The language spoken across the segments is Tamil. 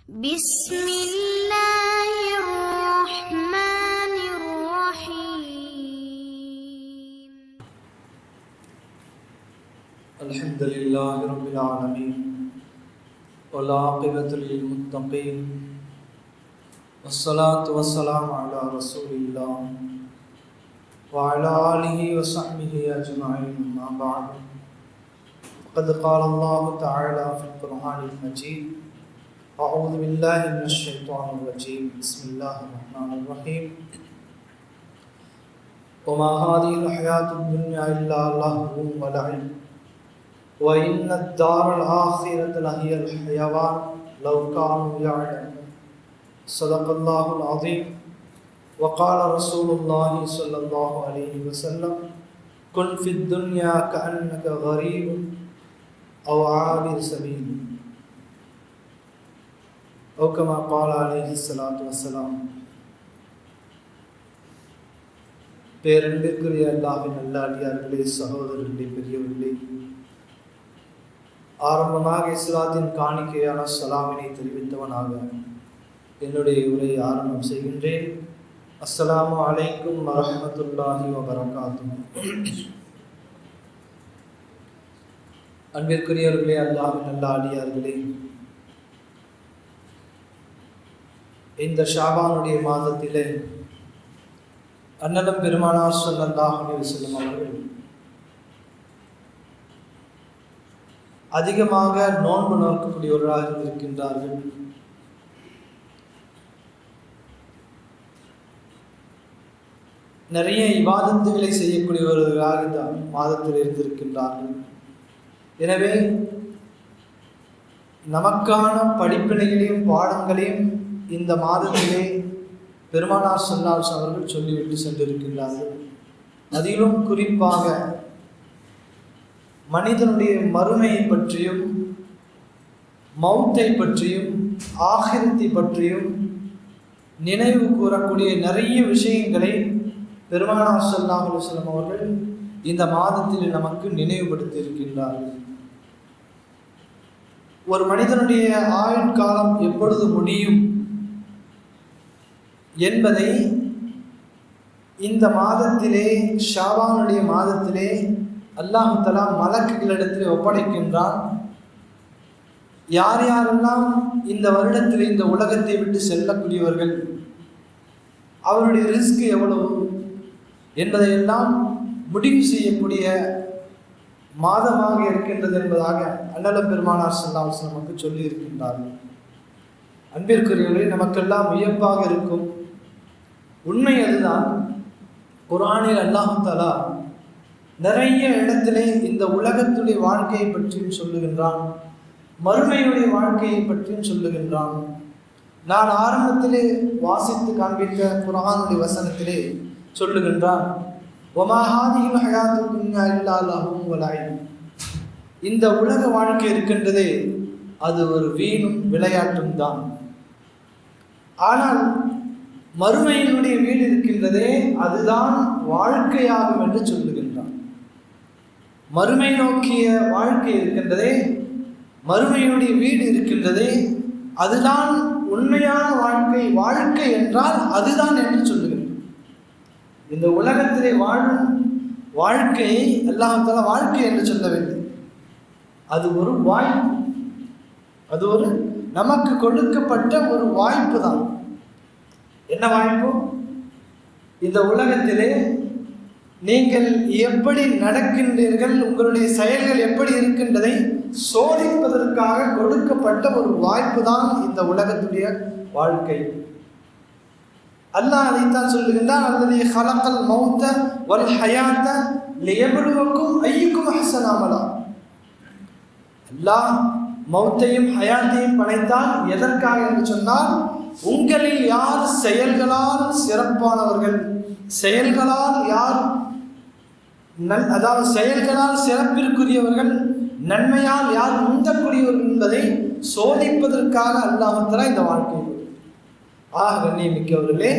بسم الله الرحمن الرحيم الحمد لله رب العالمين والعاقبة للمتقين والصلاة والسلام على رسول الله وعلى آله وصحبه أجمعين أما بعد قد قال الله تعالى في القرآن المجيد أعوذ بالله من الشيطان الرجيم بسم الله الرحمن الرحيم وما هذه الحياة الدنيا إلا لهو ولعب وإن الدار الآخرة لهي الحيوان لو كانوا يعلمون صدق الله العظيم وقال رسول الله صلى الله عليه وسلم كن في الدنيا كأنك غريب أو عابر سبيل أو كما قال عليه الصلاة والسلام. பேரன்பிற்குரிய அல்லாஹ்வின் நல்லடியார்களே, சகோதரர்களே, பெரியவர்களே, ஆரம்பமாக இஸ்லாத்தின் காணிக்கையான சலாமினை தெரிவித்தவனாக என்னுடைய உரையை ஆரம்பம் செய்கின்றேன். அஸ்ஸலாமு அலைக்கும் வரஹ்மத்துல்லாஹி வபரகாத்துஹு. அன்பிற்குரியவர்களே, அல்லாஹ்வின் நல்லடியார்களே, இந்த ஷாபானுடைய மாதத்திலே அன்னலம் பெருமானார் ஸல்லல்லாஹு அலைஹி வஸல்லம் அவர்கள் அதிகமாக நோன்பு நோக்கக்கூடியவர்களாக இருக்கின்றார்கள். நிறைய இபாதத்துகளை செய்யக்கூடியவர்களாக இந்த மாதத்தில் இருந்திருக்கின்றார்கள். எனவே நமக்கான படிப்பினைகளையும் பாடங்களையும் இந்த மாதத்திலே பெருமானார் ஸல்லல்லாஹு அலைஹி அவர்கள் சொல்லிவிட்டு சென்றிருக்கின்றார்கள். அதிலும் குறிப்பாக மனிதனுடைய மறுமையை பற்றியும் மௌத்தை பற்றியும் ஆகிரத்தை பற்றியும் நினைவு கூறக்கூடிய நிறைய விஷயங்களை பெருமானார் ஸல்லல்லாஹு அலைஹி வஸல்லம் அவர்கள் இந்த மாதத்தில் நமக்கு நினைவுபடுத்தி இருக்கின்றார்கள். ஒரு மனிதனுடைய ஆயுட்காலம் எப்பொழுது முடியும் என்பதை இந்த மாதத்திலே, ஷாபானுடைய மாதத்திலே அல்லாஹ் தஆலா மலக்குகளிடத்தில் ஒப்படைக்கின்றான். யார் யாரெல்லாம் இந்த வருடத்தில் இந்த உலகத்தை விட்டு செல்லக்கூடியவர்கள், அவருடைய ரிஸ்க் எவ்வளவு என்பதையெல்லாம் முடிவு செய்யக்கூடிய மாதமாக இருக்கின்றது என்பதாக அன்னலம் பெருமானார் ஸல்லல்லாஹு அலைஹி வஸல்லம் நமக்கு சொல்லி இருக்கின்றார்கள். அன்பிற்குரியவர்களே, நமக்கெல்லாம் வியப்பாக இருக்கும் உண்மை அதுதான். குர்ஆனில் அல்லாஹ் தஆலா நிறைய இடத்திலே இந்த உலகத்துடைய வாழ்க்கையை பற்றியும் சொல்லுகின்றான், மறுமையுடைய வாழ்க்கையை பற்றியும் சொல்லுகின்றான். நான் ஆரம்பத்திலே வாசித்து காண்பித்த குர்ஆனுடைய வசனத்திலே சொல்லுகின்றான், வமா ஹாதிஹில் ஹயாத்துத் துன்யா இல்லா லஹுவும் வலஇப். இந்த உலக வாழ்க்கை இருக்கின்றதே, அது ஒரு வீணும் விளையாட்டும் தான். ஆனால் மறுமையினுடைய வீடு இருக்கின்றதே, அதுதான் வாழ்க்கையாகும் என்று சொல்லுகின்றான். மறுமை நோக்கிய வாழ்க்கை இருக்கின்றதே, மறுமையினுடைய வீடு இருக்கின்றதே, அதுதான் உண்மையான வாழ்க்கை. வாழ்க்கை என்றால் அதுதான் என்று சொல்லுகின்றான். இந்த உலகத்திலே வாழும் வாழ்க்கையை அல்லாஹ் தஆலா வாழ்க்கை என்று சொல்லவில்லை. அது ஒரு வாய்ப்பு, அது ஒரு நமக்கு கொடுக்கப்பட்ட ஒரு வாய்ப்பு தான். என்ன வாய்ப்பு? இந்த உலகத்திலே நீங்கள் எப்படி நடக்கின்றீர்கள், உங்களுடைய செயல்கள் எப்படி இருக்கின்றதை சோதிப்பதற்காக கொடுக்கப்பட்ட ஒரு வாய்ப்பு தான் இந்த உலகத்துடைய வாழ்க்கை. அல்லாஹ் அதைத்தான் சொல்லுகின்றான், அல்லதி ஹலகல் மௌத வல் ஹயாத லியப்லுவக்கும் அய்யுக்கும் அஹ்ஸனு அமலா. அல்லாஹ் மௌத்தையும் ஹயாத்தையும் படைத்தான் எதற்காக என்று சொன்னால், உங்களில் யார் செயல்களால் சிறப்பானவர்கள், செயல்களால் யார் அதாவது செயல்களால் சிறப்பிற்குரியவர்கள், நன்மையால் யார் முந்தக்கூடியவர்கள் என்பதை சோதிப்பதற்காக அல்லாஹ் தஆலா இந்த வாழ்க்கை. ஆக கண்ணியமிக்கவர்களே,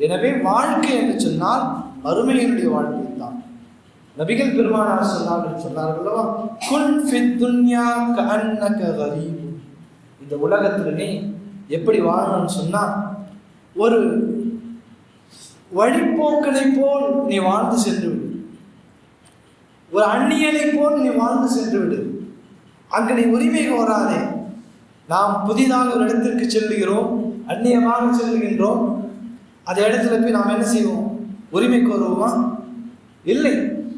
எனவே வாழ்க்கை என்று சொன்னால் மறுமையினுடைய வாழ்க்கை தான். நபிகள் பெருமானார் சொன்னார்களா, குன் ஃபித் துன்யா கஅன்னக கரீப். இந்த உலகத்தில் நீ எப்படி வாழணும்னு சொன்னால், ஒரு வழிப்போக்கனை போல் நீ வாழ்ந்து சென்று விடு, ஒரு அந்நியனை போல் நீ வாழ்ந்து சென்று விடு. அங்கு நீ உரிமை கோராதே. நாம் புதிதாக ஒரு இடத்திற்கு செல்லுகிறோம், அந்நியமாக செல்லுகின்றோம். அந்த இடத்துல போய் நாம் என்ன செய்வோம்? உரிமை கோருவோமா? இல்லை,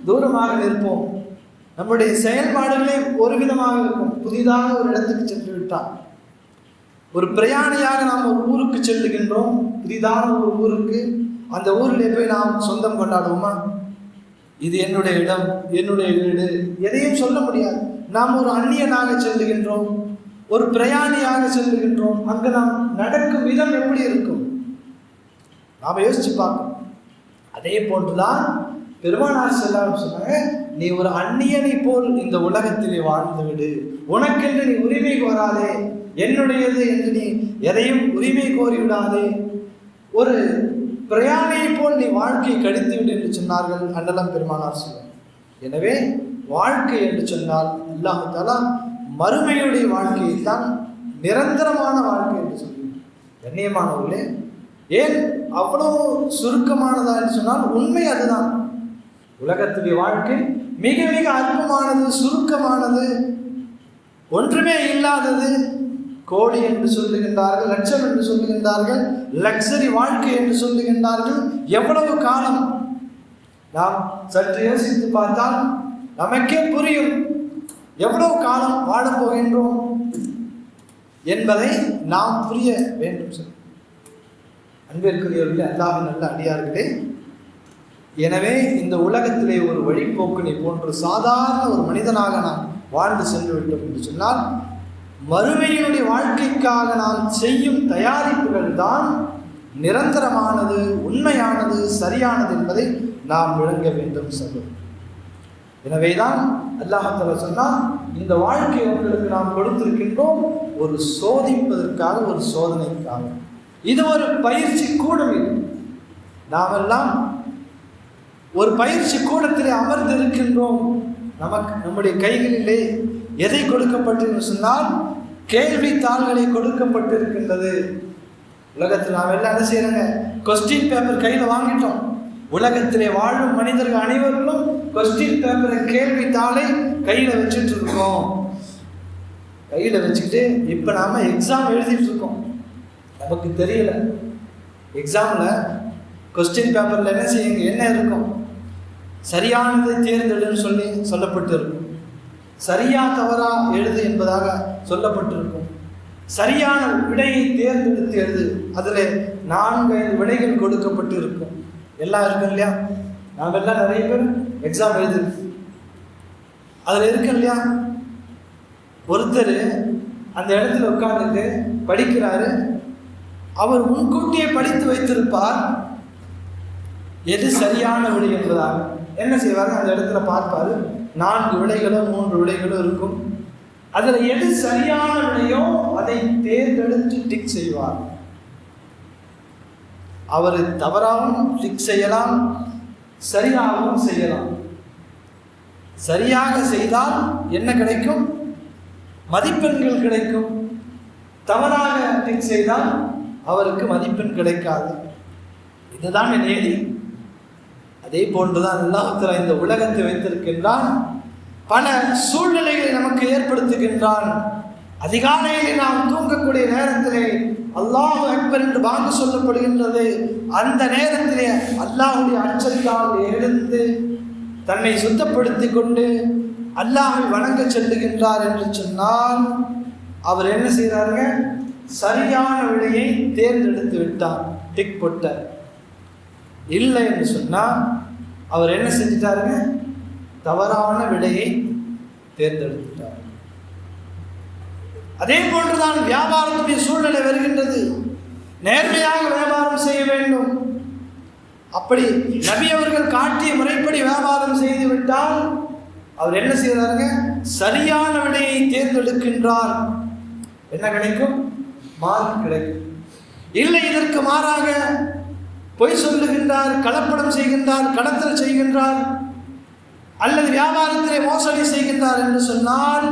தூரமாக நிற்போம். நம்முடைய செயல்பாடுகளே ஒரு விதமாக இருக்கும். புதிதாக ஒரு இடத்துக்கு சென்று விட்டால், ஒரு பிரயாணியாக நாம் ஒரு ஊருக்கு செல்லுகின்றோம், புதிதான ஒரு ஊருக்கு. அந்த ஊரில் போய் நாம் சொந்தம் கொண்டாடுவோமா? இது என்னுடைய இடம், என்னுடைய வீடு, எதையும் சொல்ல முடியாது. நாம் ஒரு அந்நியனாக செல்லுகின்றோம், ஒரு பிரயாணியாக செல்லுகின்றோம். அங்கு நாம் நடக்கும் விதம் எப்படி இருக்கும்? நாம் யோசிச்சு பார்க்கணும். அதே போன்றுதான் பெருமானார் ஸல்லல்லாஹு சொன்னாங்க, நீ ஒரு அந்நியனை போல் இந்த உலகத்திலே வாழ்ந்து விடு. உனக்கென்று நீ உரிமை கோராதே, என்னுடையது என்று நீ எதையும் உரிமை கோரிவிடாதே. ஒரு பிரயாணியை போல் நீ வாழ்க்கையை கழித்து விடு என்று சொன்னார்கள் அண்ணலம் பெருமானார் சொல்லுவார். எனவே வாழ்க்கை என்று சொன்னால் அல்லாஹ் தஆலா மறுமையுடைய வாழ்க்கையை தான் நிரந்தரமான வாழ்க்கை என்று சொல்லுவார். கண்ணியமானவர்களே, ஏன் அவ்வளோ சுருக்கமானதா என்று சொன்னால் உண்மை அதுதான். உலகத்துடைய வாழ்க்கை மிக மிக அற்பமானது, சுருக்கமானது, ஒன்றுமே இல்லாதது. கோடி என்று சொல்லுகின்றார்கள், லட்சம் என்று சொல்லுகின்றார்கள், லக்ஸரி வாழ்க்கை என்று சொல்லுகின்றார்கள். எவ்வளவு காலம்? நாம் சற்று யோசித்து பார்த்தால் நமக்கே புரியும் எவ்வளவு காலம் வாழப் போகின்றோம் என்பதை நாம் புரிய வேண்டும். சார், அன்பிற்குரியவர்களே, அல்லாஹ்வின் நல்ல அடியார்களே, எனவே இந்த உலகத்திலே ஒரு வழிபோக்கனை போன்று சாதாரண ஒரு மனிதனாக நாம் வாழ்ந்து சென்று விட்டோம் என்று சொன்னால், மறுமையினுடைய வாழ்க்கைக்காக நாம் செய்யும் தயாரிப்புகள் தான் நிரந்தரமானது, உண்மையானது, சரியானது என்பதை நாம் விளங்க வேண்டும். சொல்லும். எனவேதான் அல்லாஹ் தஆலா சொன்னான், இந்த வாழ்க்கை உங்களுக்கு நாம் கொடுத்திருக்கின்றோம் ஒரு சோதிப்பதற்காக, ஒரு சோதனைக்காக. இது ஒரு பயிற்சி கூடம். இது நாமெல்லாம் ஒரு பயிற்சி கூடத்திலே அமர்ந்து இருக்கின்றோம். நமக்கு நம்முடைய கைகளிலே எதை கொடுக்கப்பட்டு சொன்னால் கேள்வித்தாள்களை கொடுக்கப்பட்டிருக்கின்றது. உலகத்தில் நாம் எல்லாம் என்ன செய்யறாங்க? கொஸ்டின் பேப்பர் கையில் வாங்கிட்டோம். உலகத்திலே வாழும் மனிதர்கள் அனைவர்களும் கொஸ்டின் பேப்பரை, கேள்வித்தாளை கையில் வச்சுட்டு இருக்கோம். கையில் வச்சுக்கிட்டு இப்போ நாம எக்ஸாம் எழுதிட்டு இருக்கோம். நமக்கு தெரியல, எக்ஸாமில் கொஸ்டின் பேப்பரில் என்ன செய்யுங்க, என்ன இருக்கும்? சரியானதை தேர்ந்தெடுன்னு சொல்லப்பட்டு இருக்கும். சரியா தவறா எழுது என்பதாக சொல்லப்பட்டிருக்கும். சரியான விடையை தேர்ந்தெடுத்து எழுது. அதில் 4-5 விடைகள் கொடுக்கப்பட்டு இருக்கும். எல்லாம் இருக்கும் இல்லையா? நாம் எல்லாம் நிறைய பேர் எக்ஸாம் எழுது, அதில் இருக்கு இல்லையா? ஒருத்தர் அந்த இடத்துல உட்கார்ந்துட்டு படிக்கிறாரு. அவர் முன்கூட்டியே படித்து வைத்திருப்பார் எது சரியான விடை என்பதாக. என்ன செய்வார்? அந்த இடத்துல பார்ப்பாரு, 4 விடைகளோ 3 விடைகளோ இருக்கும். அதில் எது சரியான விடையோ அதை தேர்ந்தெடுத்து டிக் செய்வார். அவர் தவறாகவும் டிக் செய்யலாம், சரியாகவும் செய்யலாம். சரியாக செய்தால் என்ன கிடைக்கும்? மதிப்பெண்கள் கிடைக்கும். தவறாக டிக் செய்தால் அவருக்கு மதிப்பெண் கிடைக்காது. இதுதான் நீதி. அதே போன்றுதான் அல்லாஹ் தஆலா இந்த உலகத்தை வைத்திருக்கின்றான். பல சூழ்நிலைகளை நமக்கு ஏற்படுத்துகின்றான். அதிகாலையிலே நாம் தூங்கக்கூடிய நேரத்திலே அல்லாஹ் அக்பர் என்று பாங்கு சொல்லப்படுகின்றது. அந்த நேரத்திலே அல்லாஹ்வுடைய அச்சத்தால் எழுந்து தன்னை சுத்தப்படுத்தி கொண்டு அல்லாஹ்வை வணங்க செல்லுகின்றார் என்று சொன்னால், அவர் என்ன செய்கிறாருங்க? சரியான விடையை தேர்ந்தெடுத்து விட்டார், டிக் போட்டார். இல்லை என்று சொன்னால் அவர் என்ன செஞ்சிட்டாருங்க? தவறான விடையை தேர்ந்தெடுத்துட்டார். அதே போன்றுதான் வியாபாரத்துடைய சூழ்நிலை வருகின்றது. நேர்மையாக வியாபாரம் செய்ய வேண்டும். அப்படி நபி அவர்கள் காட்டிய முறைப்படி வியாபாரம் செய்து விட்டால் அவர் என்ன செய்கிறாருங்க? சரியான விடையை தேர்ந்தெடுக்கின்றார். என்ன கிடைக்கும்? மார்க் கிடைக்கும். இல்லை, இதற்கு மாறாக பொய் சொல்லுகின்றார், கலப்படம் செய்கின்றார், கடத்தல் செய்கின்றார், அல்லது வியாபாரத்திலே மோசடி செய்கின்றார் என்று சொன்னால்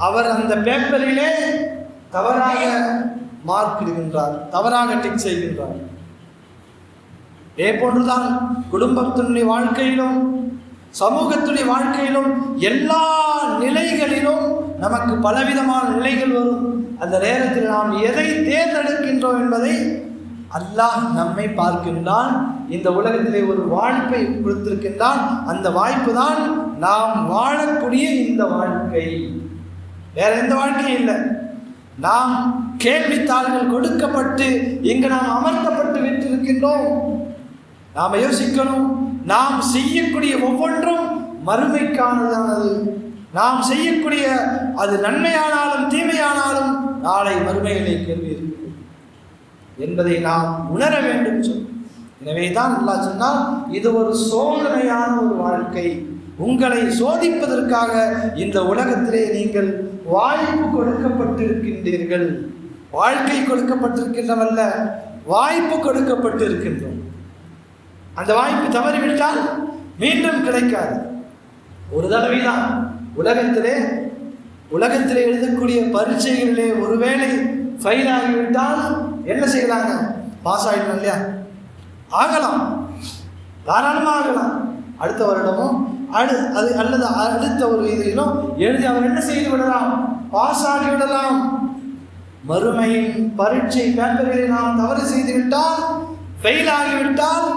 அவர் அந்த பேப்பரிலே தவறாக மார்க் இடுகின்றார், தவறாக டிக் செய்கின்றார். இதே போன்றுதான் குடும்பத்தினுடைய வாழ்க்கையிலும் சமூகத்துடைய வாழ்க்கையிலும் எல்லா நிலைகளிலும் நமக்கு பலவிதமான நிலைகள் வரும். அந்த நேரத்தில் நாம் எதை தேர்ந்தெடுக்கின்றோம் என்பதை அல்லாஹ் நம்மை பார்க்கின்றான். இந்த உலகத்திலே ஒரு வாய்ப்பை கொடுத்திருக்கின்றான். அந்த வாய்ப்பு தான் நாம் வாழக்கூடிய இந்த வாழ்க்கை, வேற எந்த வாழ்க்கையும் இல்லை. நாம் கேள்வித்தாள்கள் கொடுக்கப்பட்டு இங்கு நாம் அமர்த்தப்பட்டு விட்டிருக்கின்றோம். நாம் யோசிக்கணும், நாம் செய்யக்கூடிய ஒவ்வொன்றும் மறுமைக்கானதானது. நாம் செய்யக்கூடிய அது நன்மையானாலும் தீமையானாலும் நாளை மறுமையிலே கேள்வி இருக்கு என்பதை நாம் உணர வேண்டும். எனவே தான் அல்லாஹ் சொன்னால், இது ஒரு சோதனையான ஒரு வாழ்க்கை. உங்களை சோதிப்பதற்காக இந்த உலகத்திலே நீங்கள் வாய்ப்பு கொடுக்கப்பட்டிருக்கின்றீர்கள். வாழ்க்கை கொடுக்கப்பட்டிருக்கின்றவல்ல, வாய்ப்பு கொடுக்கப்பட்டிருக்கின்றோம். அந்த வாய்ப்பு தவறிவிட்டால் மீண்டும் கிடைக்காது. ஒரு தடவை தான் உலகத்திலே எழுதக்கூடிய பரீட்சைகளிலே ஒருவேளை ஃபெயில் ஆகிவிட்டால் என்ன செய்யலாங்க? பாஸ் ஆகிடலாம் இல்லையா? ஆகலாம், தாராளமாக ஆகலாம். அடுத்த வருடமும் அல்லது அடுத்த ஒரு இதிலும் எழுதி அவர் என்ன செய்து விடலாம்? பாஸ் ஆகிவிடலாம். மறுமையின் பரீட்சை பேப்பர்களை நாம் தவறு செய்துவிட்டால், ஃபெயில் ஆகிவிட்டால்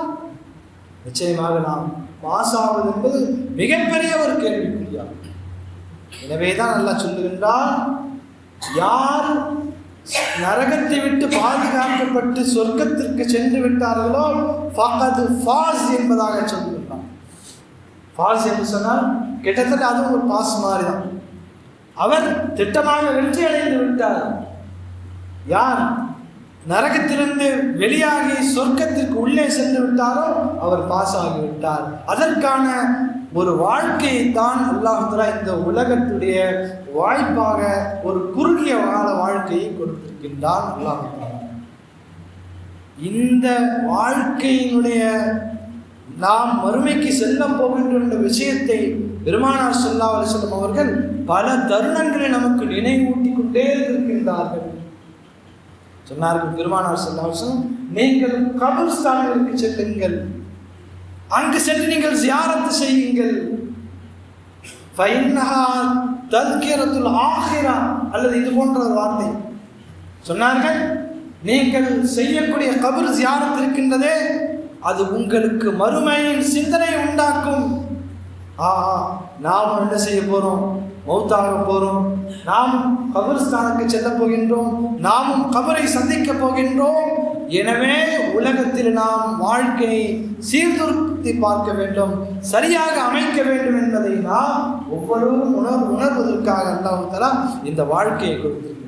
நிச்சயமாக நாம் பாஸ் ஆவது என்பது மிகப்பெரிய ஒரு கேள்விக்குறியாகும். எனவே தான் அல்லாஹ் சொல்லுகின்றார், யார் நரகத்தை விட்டு பாதுகாக்கப்பட்டு சொர்க்கத்திற்கு சென்று விட்டார்களோ ஃபகது ஃபாஸ் என்பதாக சொல்லுகின்றார். ஃபாஸ் என்று சொன்னால் கிட்டத்தட்ட அதுவும் ஒரு பாஸ் மாதிரி தான். அவர் திட்டமாக வெற்றி அடைந்து விட்டார். யார் நரகத்திலிருந்து வெளியாகி சொர்க்கத்திற்கு உள்ளே சென்று விட்டாரோ அவர் பாஸ் ஆகிவிட்டார். அதற்கான ஒரு வாழ்க்கையை தான் அல்லாஹ் தஆலா இந்த உலகத்துடைய வாய்ப்பாக ஒரு குறுகிய கால வாழ்க்கையை கொடுத்திருக்கின்றான். அல்லாஹ் தஆலா இந்த வாழ்க்கையினுடைய நாம் மறுமைக்கு செல்ல போகின்ற இந்த விஷயத்தை பெருமானார் ஸல்லல்லாஹு அலைஹி வஸல்லம் அவர்கள் பல தருணங்களை நமக்கு நினைவூட்டி கொண்டே இருக்கின்றார்கள். சொன்னார்கள் பெருமானார் ஸல்லல்லாஹு அலைஹி வஸல்லம், நீங்கள் கபர்ஸ்தான்களுக்கு செல்லுங்கள், அங்கு சென்று நீங்கள் ஜியாரத் செய்யுங்கள். ஃபைன்னஹா தஸ்கிரத்துல் ஆஹிரா, அல்லது இது போன்ற ஒரு வார்த்தை சொன்னார்கள். நீங்கள் செய்யக்கூடிய கபர் ஜியாரத் இருக்கின்றதே, அது உங்களுக்கு மறுமையின் சிந்தனை உண்டாக்கும். நாம் என்ன செய்ய போறோம்? மௌத்தாக போறோம். நாம் கபர்ஸ்தானுக்கு செல்ல போகின்றோம். நாமும் கபரை சந்திக்க போகின்றோம். எனவே உலகத்தில் நாம் வாழ்க்கையை சீர்திருத்தி பார்க்க வேண்டும், சரியாக அமைக்க வேண்டும் என்பதை நாம் ஒவ்வொருவரும் உணர்வதற்காக அல்லாஹ் தஆலா இந்த வாழ்க்கையை கொடுத்திருக்கின்றார்,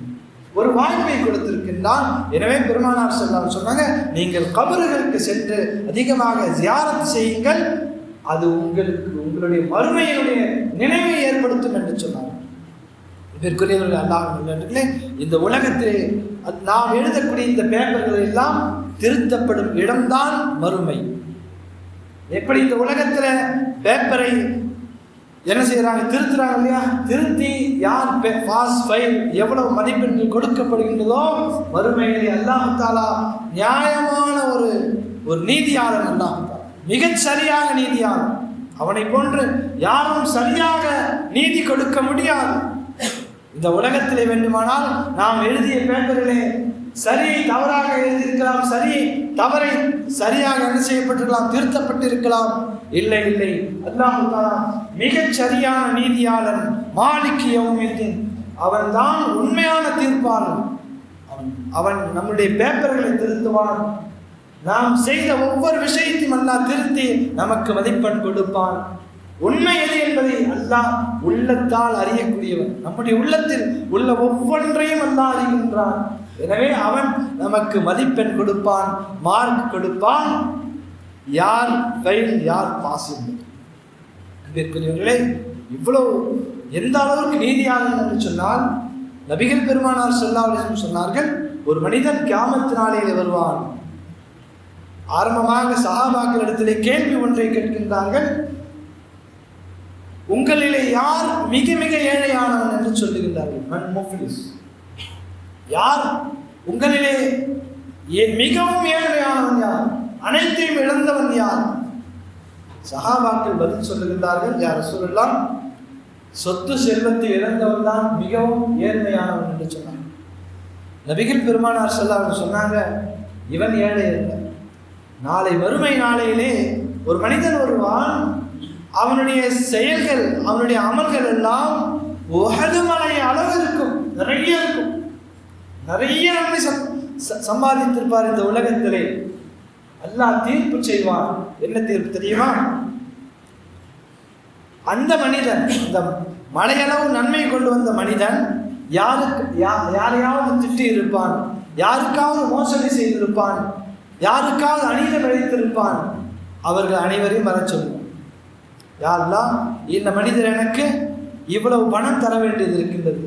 ஒரு வாய்ப்பை கொடுத்திருக்கின்றான். எனவே பெருமானார் ஸல்லல்லாஹு அலைஹி வஸல்லம் சொன்னாங்க, நீங்கள் கபர்களுக்கு சென்று அதிகமாக ஜியாரத் செய்யுங்கள், அது உங்களுக்கு உங்களுடைய மறுமையினுடைய நினைவை ஏற்படுத்தும் என்று சொன்னார். இதற்குரியவர்கள் அல்லாஹ் இந்த உலகத்திலே நாம் எழுதக்கூடிய இந்த பேப்பர்கள் எல்லாம் திருத்தப்படும் இடம்தான் மறுமை. எப்படி இந்த உலகத்துல பேப்பரை என்ன செய்யறாங்க? திருத்துறாங்க இல்லையா? திருத்தி யார் பாஸ் ஃபெயில் எவ்வளவு மதிப்பெண்கள் கொடுக்கப்படுகின்றதோ, மறுமையிலே அல்லாஹ் தஆலா நியாயமான ஒரு நீதியாளன், அல்லாஹ் மிகச் சரியாக நீதியாளன். அவனை போன்று யாரும் சரியாக நீதி கொடுக்க முடியாது. இந்த உலகத்திலே வேண்டுமானால் நாம் எழுதிய பேப்பரிலே சரியை தவறாக எழுதியிருக்கலாம், சரி தவறை சரியாக என்ன செய்யப்பட்டிருக்கலாம், திருத்தப்பட்டிருக்கலாம். இல்லை இல்லை, அல்லாஹ் தஆலா மிகச் சரியான நீதியாளன், மாலிக் யௌமித்தீன். அவன் தான் உண்மையான தீர்ப்பாளன். அவன் நம்முடைய பேப்பர்களை திருத்துவான். நாம் செய்த ஒவ்வொரு விஷயத்தையும் அல்லாஹ் திருத்தி நமக்கு மதிப்பெண் கொடுப்பான். உண்மை எது என்பதை அல்லாஹ் உள்ளத்தால் அறியக்கூடியவன். நம்முடைய உள்ளத்தில் உள்ள ஒவ்வொன்றையும் அல்லாஹ் அறிகின்றான். எனவே அவன் நமக்கு மதிப்பெண் கொடுப்பான், மார்க் கொடுப்பான். யார் ஃபெயில், யார் பாஸ் என்பதற்குரியவர்களே, இவ்வளவு எந்த அளவுக்கு நீதியாளன் என்று சொன்னால், நபிகள் பெருமானார் ஸல்லல்லாஹு அலைஹி வஸல்லம் சொன்னார்கள், ஒரு மனிதன் கியாமத் நாளிலே வருவான். ஆரம்பமாக சஹாபாக்கள் இடத்திலே கேள்வி ஒன்றை கேட்கின்றார்கள், உங்களிலே யார் மிக மிக ஏழையானவன் என்று சொல்லுகின்றார்கள். மன் முஃப்லிஸ், யார் உங்களிலே மிகவும் ஏழ்மையானவன் யார்? அனைத்தையும் இழந்தவன் யார்? சஹாபாக்கள் பதில் சொல்லுகின்றார்கள், யா ரசூலுல்லாஹ், சொத்து செல்வத்தை இழந்தவன் தான் மிகவும் ஏழ்மையானவன் என்று சொன்னார். நபிகள் பெருமானார் ஸல்லல்லாஹு அலைஹி வஸல்லம் சொன்னாங்க, இவன் ஏழை அல்ல. நாளை மறுமை நாளையிலே ஒரு மனிதன் வருவான், அவனுடைய செயல்கள், அவனுடைய அமல்கள் எல்லாம் உஹது மலை அளவு இருக்கும், நிறைய இருக்கும், நிறைய நன்மை சம்பாதித்திருப்பார். இந்த உலகத்திலே அல்லாஹ் தீர்ப்பு செய்வான். என்ன தீர்ப்பு தெரியுமா? அந்த மனிதன், அந்த மலையளவு நன்மை கொண்டு வந்த மனிதன் யாரையாவது திட்டி இருப்பான், யாருக்காவது மோசடி செய்திருப்பான், யாருக்காவது அநீதம் இழைத்திருப்பான். அவர்கள் அனைவரையும் வர சொல்லுவான். யா அல்லாஹ், இந்த மனிதர் எனக்கு இவ்வளவு பணம் தர வேண்டியது இருக்கின்றது,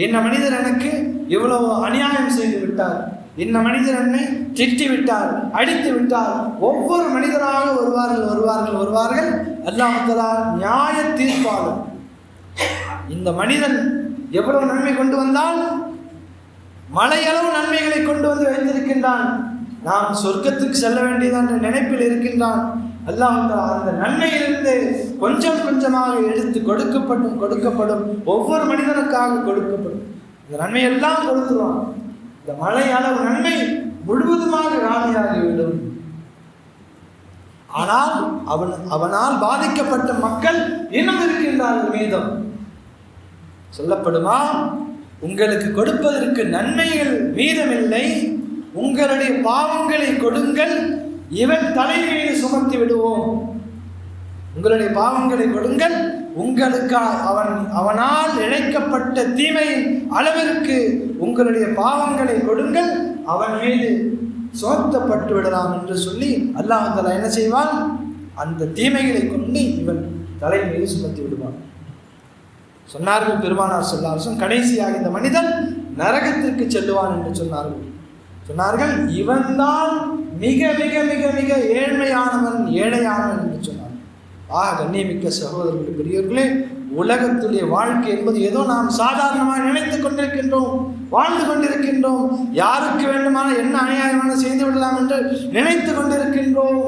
இந்த மனிதர் எனக்கு இவ்வளவு அநியாயம் செய்து விட்டார், இந்த மனிதர் என்னை திட்டி விட்டார், அடித்து விட்டார். ஒவ்வொரு மனிதராக வருவார்கள். அல்லாஹ் தஆலா நியாய தீர்ப்பாளர். இந்த மனிதன் எவ்வளவு நன்மை கொண்டு வந்தால் மலையளவு நன்மைகளை கொண்டு வந்து வைத்திருக்கின்றான், நாம் சொர்க்கத்துக்கு செல்ல வேண்டியதான் என்ற நினைப்பில் இருக்கின்றான். அல்லாஹ் தஆலா அந்த நன்மையிலிருந்து கொஞ்சம் கொஞ்சமாக எடுத்து கொடுக்கப்படும் ஒவ்வொரு மனிதனுக்காக கொடுக்கப்படும். இந்த நன்மையெல்லாம் கொடுத்துருவான். இந்த மலை அளவு நன்மை முழுவதுமாக காலியாகிவிடும். ஆனால் அவனால் பாதிக்கப்பட்ட மக்கள் இன்னும் இருக்கின்றார்கள். மீதம் சொல்லப்படுமா, உங்களுக்கு கொடுப்பதற்கு நன்மைகள் மீதமில்லை, உங்களுடைய பாவங்களை கொடுங்கள், இவன் தலை மீது சுமத்தி விடுவோம். உங்களுடைய பாவங்களை கொடுங்கள், உங்களுக்கு அவனால் இழைக்கப்பட்ட தீமையின் அளவிற்கு உங்களுடைய பாவங்களை கொடுங்கள், அவன் மீது சுமத்தப்பட்டு விடலாம் என்று சொல்லி அல்லாஹ் தஆலா என்ன செய்வான்? அந்த தீமைகளை கொண்டு இவன் தலை மீது சுமத்தி விடுவான். சொன்னார்கள் பெருமானார் ஸல்லல்லாஹு அலைஹி வஸல்லம், கடைசியாக இந்த மனிதன் நரகத்திற்கு செல்லுவான் என்று சொன்னார்கள். இவன்தான் மிக மிக மிக மிக ஏழையானவன் என்று சொன்னார். கண்ணியமிக்க சகோதரர்களே, பெரியவர்களே, உலகத்துடைய வாழ்க்கை என்பது ஏதோ நாம் சாதாரணமாக நினைத்துக் கொண்டிருக்கின்றோம், வாழ்ந்து கொண்டிருக்கின்றோம். யாருக்கு வேண்டுமான என்ன அநியாயமான செய்து விடலாம் என்று நினைத்து கொண்டிருக்கின்றோம்.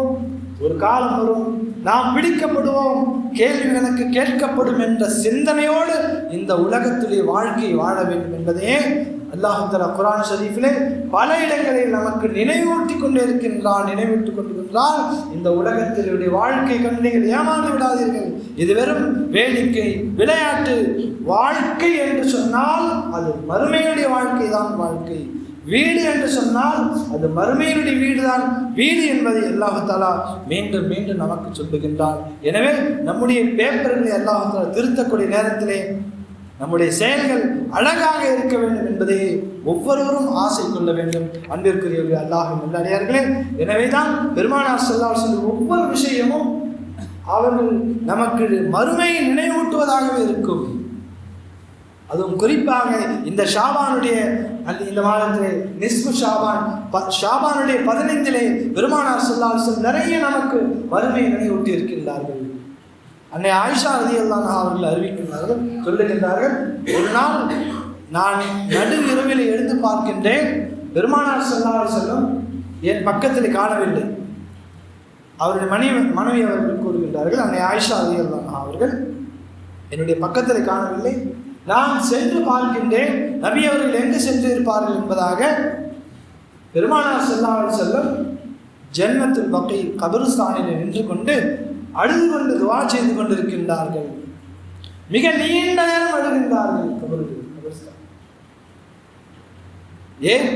ஒரு காலம் வரும், நாம் பிடிக்கப்படுவோம், கேள்வி எனக்கு கேட்கப்படும் என்ற சிந்தனையோடு இந்த உலகத்துடைய வாழ்க்கையை வாழ வேண்டும் என்பதே அல்லாஹ் தஆலா குர்ஆன் ஷரீஃபிலே பல இடங்களில் நமக்கு நினைவூட்டிக் கொண்டிருக்கின்றான். இந்த உலகத்தினுடைய வாழ்க்கை கண்டு நீங்கள் ஏமாந்து விடாதீர்கள். இது வெறும் வேடிக்கை, விளையாட்டு. வாழ்க்கை என்று சொன்னால் அது மறுமையுடைய வாழ்க்கை தான் வாழ்க்கை. வீடு என்று சொன்னால் அது மறுமையினுடைய வீடுதான் வீடு என்பதை அல்லாஹ் தஆலா மீண்டும் மீண்டும் நமக்கு சொல்லுகின்றான். எனவே நம்முடைய பேப்பர்களை அல்லாஹ் தஆலா திருத்தக்கூடிய நேரத்திலே நம்முடைய செயல்கள் அழகாக இருக்க வேண்டும் என்பதை ஒவ்வொருவரும் ஆசை கொள்ள வேண்டும். அன்பிற்குரியவர்களே, அல்லாஹ்வின் நல்லடியார்களே, எனவேதான் பெருமானார் ஸல்லல்லாஹு அலைஹி வஸல்லம் ஒவ்வொரு விஷயமும் அவர்கள் நமக்கு மறுமையை நினைவூட்டுவதாகவே இருக்கும். அதுவும் குறிப்பாக இந்த ஷாபானுடைய இந்த மாதத்திலே நிஸ்பு ஷாபானுடைய 15 பெருமானார் ஸல்லல்லாஹு அலைஹி வஸல்லம் நிறைய நமக்கு மறுமையை நினைவூட்டி இருக்கின்றார்கள். அன்னை ஆயிஷா ரலியல்லாஹு அன்ஹா அவர்கள் அறிவிக்கின்றார்கள், சொல்லுகின்றார்கள், ஒரு நாள் நான் நடு இரவில் எழுந்து பார்க்கின்றேன், பெருமானார் ஸல்லல்லாஹு அலைஹி வஸல்லம் என் பக்கத்தில் காணவில்லை. அவருடைய மனைவி அவர்கள் கூறுகின்றார்கள், அன்னை ஆயிஷா ரலியல்லாஹு அன்ஹா அவர்கள் என்னுடைய பக்கத்தில் காணவில்லை. நான் சென்று பார்க்கின்றேன், நபி அவர்கள் எங்கு சென்று இருப்பார்கள் என்பதாக. பெருமானார் ஸல்லல்லாஹு அலைஹி வஸல்லம் ஜன்னத்துல் பக்கீ கபருஸ்தானில் நின்று கொண்டு அழுது கொண்டு துஆ செய்து கொண்டிருக்கின்றார்கள். மிக நீண்ட நேரம் அழுகின்றார்கள். கபருஸ்தான் ஏன்?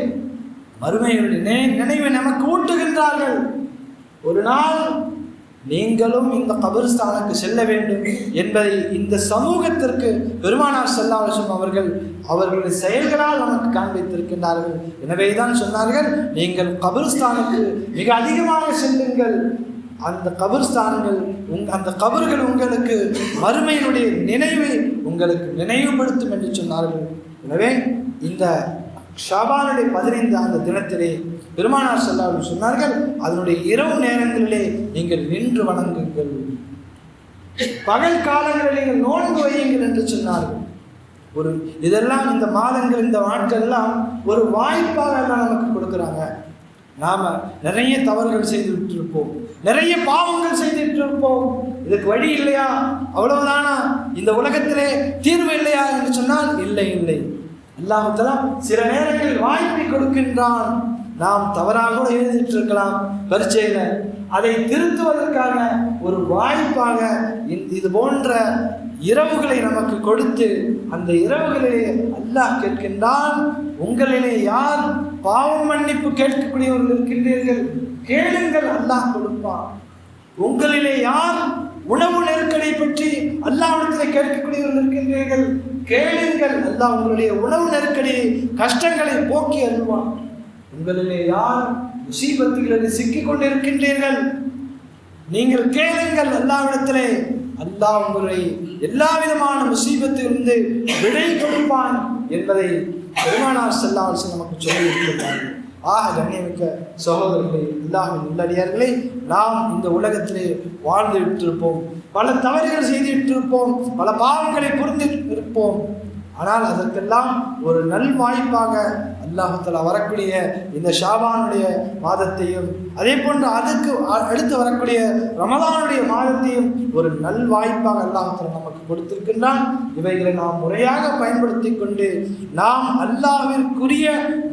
மறுமையுடைய நினைவை நமக்கு ஊட்டுகின்றார்கள். ஒரு நாள் நீங்களும் இந்த கபருஸ்தானுக்கு செல்ல வேண்டும் என்பதை இந்த சமூகத்திற்கு பெருமானார் ஸல்லல்லாஹு அலைஹி வஸல்லம் அவர்களுடைய செயல்களால் நமக்கு காண்பித்திருக்கின்றார்கள். எனவேதான் சொன்னார்கள், நீங்கள் கபருஸ்தானுக்கு மிக அதிகமாக செல்லுங்கள். அந்த கபர்ஸ்தான்கள் அந்த கபர்கள் உங்களுக்கு மறுமையினுடைய நினைவை உங்களுக்கு நினைவுபடுத்தும் என்று சொன்னார்கள். எனவே இந்த ஷாபானுடைய 15 அந்த தினத்திலே பெருமானார் ஸல்லல்லாஹு அலைஹி வஸல்லம் சொன்னார்கள், அதனுடைய இரவு நேரங்களிலே நீங்கள் நின்று வணங்குங்கள், பகல் காலங்களில் நீங்கள் நோன்பு வையுங்கள் என்று சொன்னார்கள். இதெல்லாம் இந்த மாதங்கள், இந்த நாட்கள்லாம் ஒரு வாய்ப்பாக எல்லாம் நமக்கு கொடுக்குறாங்க. நாம் நிறைய தவறுகள் செய்துவிட்டு இருப்போம், நிறைய பாவங்கள் செய்துட்டு இருப்போம். இதுக்கு வழி இல்லையா, அவ்வளவுதானா, இந்த உலகத்திலே தீர்வு இல்லையா என்று சொன்னால் இல்லை. அல்லாஹ் தஆலா சில நேரங்களில் வாய்ப்பை கொடுக்கின்றான். நாம் தவறாக கூட எழுதிட்டு இருக்கலாம் பரீட்சையில், அதை திருத்துவதற்கான ஒரு வாய்ப்பாக இது போன்ற இரவுகளை நமக்கு கொடுத்து, அந்த இரவுகளிலே அல்லாஹ் கேட்கின்றான், உங்களிலே யார் பாவம் மன்னிப்பு கேட்கக்கூடியவர்கள் இருக்கின்றீர்கள், கேளுங்கள், அல்லாஹ் கொடுப்பான். உங்களிலே யார் உணவு நெருக்கடி பற்றி அல்லாஹ்விடத்தில் கேட்கக்கூடியவர்கள் இருக்கின்றீர்கள், கேளுங்கள், அல்லாஹ் உங்களுடைய உணவு நெருக்கடி கஷ்டங்களை போக்கி அருள்வான். உங்களிலே யார் முசீபத்துகளில் சிக்கிக் கொண்டிருக்கின்றீர்கள், நீங்கள் கேளுங்கள் அல்லாஹ்விடத்திலே, அல்லாஹ் உங்களை எல்லா விதமான முசீபத்திலிருந்து விடை கொடுப்பான் என்பதை பெருமானார் ஸல்லல்லாஹு அலைஹி வஸல்லம் நமக்கு சொல்லி இருக்கிறார்கள். கண்ணியமிக்க சகோதரர்களே, அல்லாஹ்வின் நல்லடியார்களே, நாம் இந்த உலகத்திலே வாழ்ந்து விட்டிருப்போம், பல தவறுகள் செய்துவிட்டிருப்போம், பல பாவங்களை புரிந்து இருப்போம். ஆனால் அதற்கெல்லாம் ஒரு நல்வாய்ப்பாக அல்லாஹ் தஆலா வரக்கூடிய இந்த ஷாபானுடைய மாதத்தையும், அதே போன்று அதுக்கு அடுத்து வரக்கூடிய ரமலானுடைய மாதத்தையும் ஒரு நல்வாய்ப்பாக அல்லாஹ் தஆலா நமக்கு கொடுத்திருக்கின்றான். இவைகளை நாம் முறையாக பயன்படுத்தி கொண்டு நாம் அல்லாஹ்விற்குரிய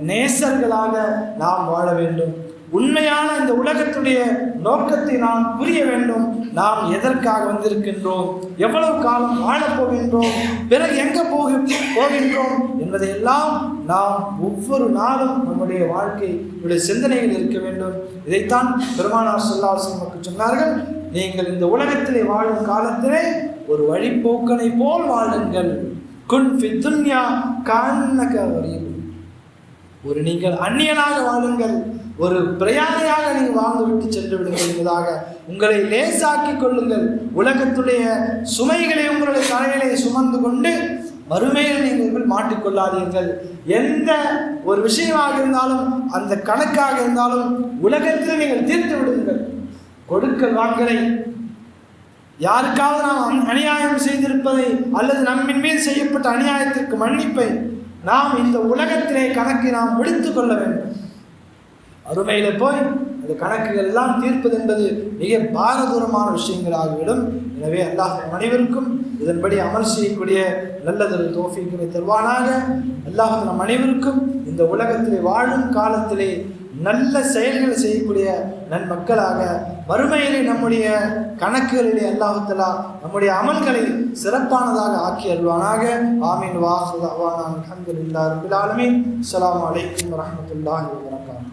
நேசர்களாக நாம் வாழ வேண்டும். உண்மையான இந்த உலகத்துடைய நோக்கத்தை நாம் புரிய வேண்டும். நாம் எதற்காக வந்திருக்கின்றோம், எவ்வளவு காலம் வாழப்போகின்றோம், பிறகு எங்கே போகின்றோம் என்பதையெல்லாம் நாம் ஒவ்வொரு நாளும் நம்முடைய வாழ்க்கையுடைய சிந்தனைகள் இருக்க வேண்டும். இதைத்தான் பெருமானார் ஸல்லல்லாஹு அலைஹி வஸல்லம் நமக்கு சொன்னார்கள், நீங்கள் இந்த உலகத்திலே வாழும் காலத்திலே ஒரு வழிபோக்கனை போல் வாழுங்கள். குன் ஃபி துன்யா கஅன்னக கரீப். ஒரு நீங்கள் அந்நியனாக வாழுங்கள், ஒரு பிரயாணியாக நீங்கள் வாழ்ந்து விட்டு சென்று விடுங்கள் என்பதாக உங்களை லேசாக்கி கொள்ளுங்கள். உலகத்துடைய சுமைகளை உங்களுடைய தலையிலே சுமந்து கொண்டு மறுமையில் நீங்கள் மாட்டிக்கொள்ளாதீர்கள். எந்த ஒரு விஷயமாக இருந்தாலும், அந்த கணக்காக இருந்தாலும் உலகத்தில் நீங்கள் தீர்த்து விடுங்கள். கொடுக்கல் வாங்கலை, யாருக்காவது நாம் அநியாயம் செய்திருப்பதை அல்லது நம்மின் மீது செய்யப்பட்ட அநியாயத்திற்கு மன்னிப்பை நாம் இந்த உலகத்திலே கணக்கை நாம் முடித்து கொள்ள வேண்டும். அருமையில போய் அந்த கணக்குகள் எல்லாம் தீர்ப்பது என்பது மிக பாரதூரமான விஷயங்களாகிவிடும். எனவே அல்லாஹ் அனைவருக்கும் இதன்படி அமல் செய்யக்கூடிய நல்லதொரு தௌஃபீக்கினை தருவானாக. அல்லாஹ் நம் அனைவருக்கும் இந்த உலகத்திலே வாழும் காலத்திலே நல்ல செயல்களை செய்யக்கூடிய நன்மக்களாக, மறுமையிலே நம்முடைய கணக்குகளிலே அல்லாஹ் தஆலா நம்முடைய அமல்களை சிறப்பானதாக ஆக்கி அருள்வானாக. ஆமீன். வாஹிரு தஅவானா அல்ஹம்துலில்லாஹி ரப்பில் ஆலமீன். அஸ்ஸலாமு அலைக்கும் வரஹ்மத்துல்லாஹி வபரகாத்துஹு.